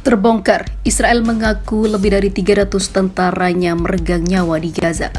Terbongkar, Israel mengaku lebih dari 300 tentaranya meregang nyawa di Gaza.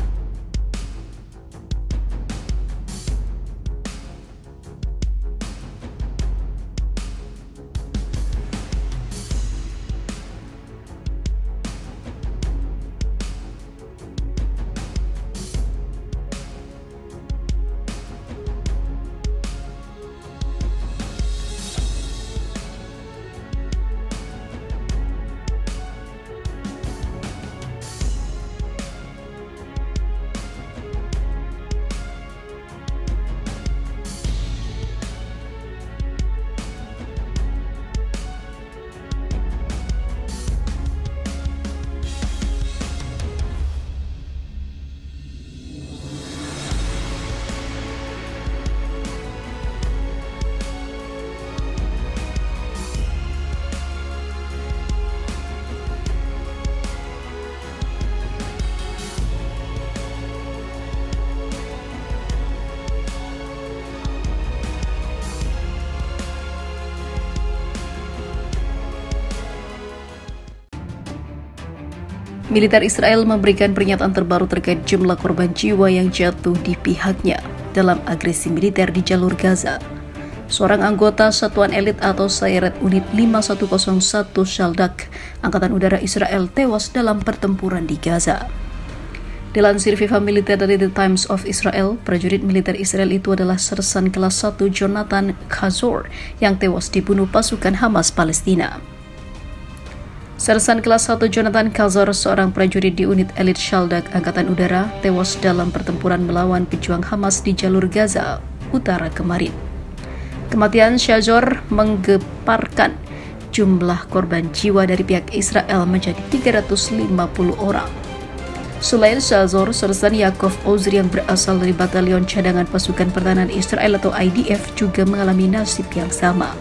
Militer Israel memberikan pernyataan terbaru terkait jumlah korban jiwa yang jatuh di pihaknya dalam agresi militer di jalur Gaza. Seorang anggota Satuan Elit atau Sayeret Unit 5101 Shaldak, Angkatan Udara Israel tewas dalam pertempuran di Gaza. Dilansir FIFA Militer dari The Times of Israel, prajurit militer Israel itu adalah Sersan kelas 1 Jonathan Khazor yang tewas dibunuh pasukan Hamas Palestina. Sersan kelas 1 Jonathan Khazor, seorang prajurit di unit elit Shaldak Angkatan Udara, tewas dalam pertempuran melawan pejuang Hamas di jalur Gaza Utara kemarin. Kematian Khazor menggemparkan jumlah korban jiwa dari pihak Israel menjadi 350 orang. Selain Khazor, Sersan Yaakov Ozri yang berasal dari Batalion Cadangan Pasukan Pertahanan Israel atau IDF juga mengalami nasib yang sama.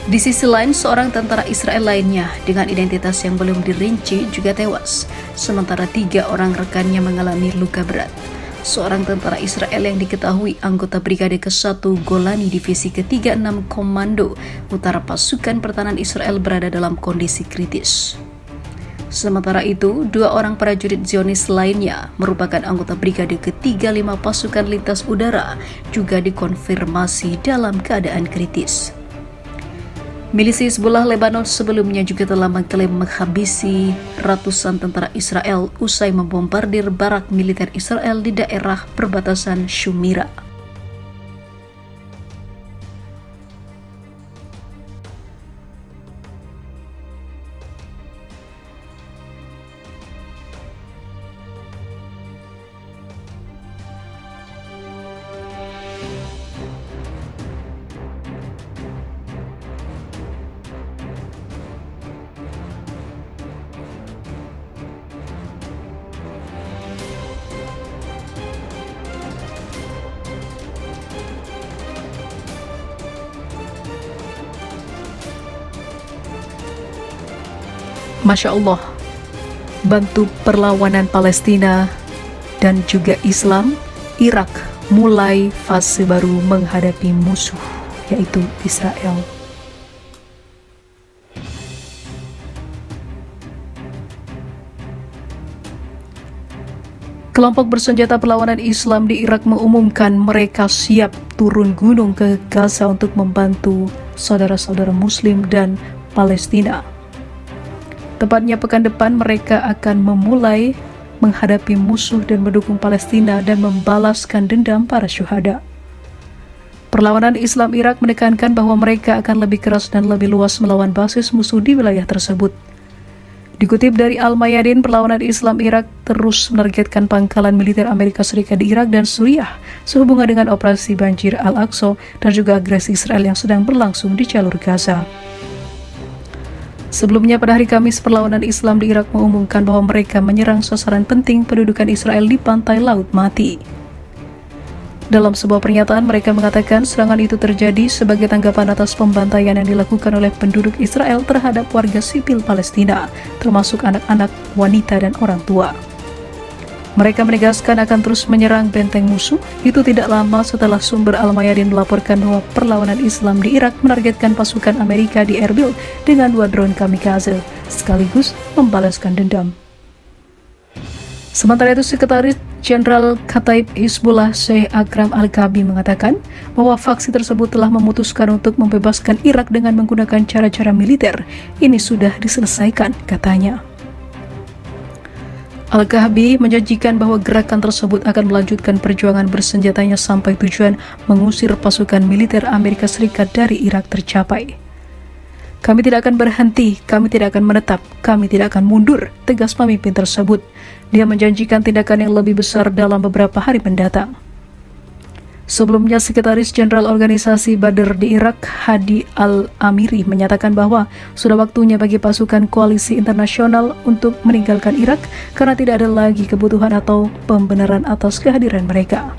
Di sisi lain, seorang tentara Israel lainnya dengan identitas yang belum dirinci juga tewas, sementara 3 orang rekannya mengalami luka berat. Seorang tentara Israel yang diketahui anggota Brigade ke-1 Golani Divisi ke-36 Komando Utara Pasukan Pertahanan Israel berada dalam kondisi kritis. Sementara itu, 2 orang prajurit Zionis lainnya merupakan anggota Brigade ke-35 Pasukan Lintas Udara juga dikonfirmasi dalam keadaan kritis. Milisi Hizbullah Lebanon sebelumnya juga telah mengklaim menghabisi ratusan tentara Israel usai membombardir barak militer Israel di daerah perbatasan Shumira. Masya Allah, bantu perlawanan Palestina dan juga Islam, Irak mulai fase baru menghadapi musuh, yaitu Israel. Kelompok bersenjata perlawanan Islam di Irak mengumumkan mereka siap turun gunung ke Gaza untuk membantu saudara-saudara Muslim dan Palestina. Tepatnya pekan depan mereka akan memulai menghadapi musuh dan mendukung Palestina dan membalaskan dendam para syuhada. Perlawanan Islam Irak menekankan bahwa mereka akan lebih keras dan lebih luas melawan basis musuh di wilayah tersebut. Dikutip dari Al-Mayadin, perlawanan Islam Irak terus menargetkan pangkalan militer Amerika Serikat di Irak dan Suriah sehubungan dengan operasi banjir Al-Aqsa dan juga agresi Israel yang sedang berlangsung di jalur Gaza. Sebelumnya pada hari Kamis, perlawanan Islam di Irak mengumumkan bahwa mereka menyerang sasaran penting pendudukan Israel di pantai Laut Mati. Dalam sebuah pernyataan, mereka mengatakan serangan itu terjadi sebagai tanggapan atas pembantaian yang dilakukan oleh penduduk Israel terhadap warga sipil Palestina, termasuk anak-anak, wanita, dan orang tua. Mereka menegaskan akan terus menyerang benteng musuh. Itu tidak lama setelah sumber Al-Mayadin melaporkan bahwa perlawanan Islam di Irak menargetkan pasukan Amerika di Erbil dengan 2 drone kamikaze, sekaligus membalaskan dendam. Sementara itu, Sekretaris Jenderal Kataib Hizbullah Syekh Akram Al-Kabi mengatakan bahwa faksi tersebut telah memutuskan untuk membebaskan Irak dengan menggunakan cara-cara militer. Ini sudah diselesaikan, katanya. Al-Kahbi menjanjikan bahwa gerakan tersebut akan melanjutkan perjuangan bersenjatanya sampai tujuan mengusir pasukan militer Amerika Serikat dari Irak tercapai. Kami tidak akan berhenti, kami tidak akan menetap, kami tidak akan mundur, tegas pemimpin tersebut. Dia menjanjikan tindakan yang lebih besar dalam beberapa hari mendatang. Sebelumnya, Sekretaris Jenderal Organisasi Badr di Irak, Hadi Al-Amiri, menyatakan bahwa sudah waktunya bagi pasukan koalisi internasional untuk meninggalkan Irak karena tidak ada lagi kebutuhan atau pembenaran atas kehadiran mereka.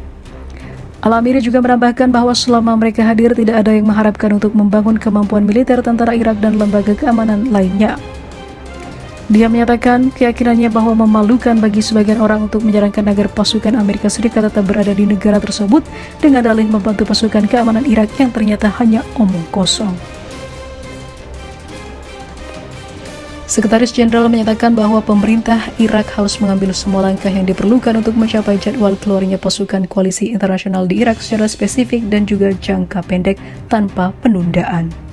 Al-Amiri juga menambahkan bahwa selama mereka hadir tidak ada yang mengharapkan untuk membangun kemampuan militer tentara Irak dan lembaga keamanan lainnya. Dia menyatakan keyakinannya bahwa memalukan bagi sebagian orang untuk menyarankan agar pasukan Amerika Serikat tetap berada di negara tersebut dengan dalih membantu pasukan keamanan Irak yang ternyata hanya omong kosong. Sekretaris Jenderal menyatakan bahwa pemerintah Irak harus mengambil semua langkah yang diperlukan untuk mencapai jadwal keluarnya pasukan koalisi internasional di Irak secara spesifik dan juga jangka pendek tanpa penundaan.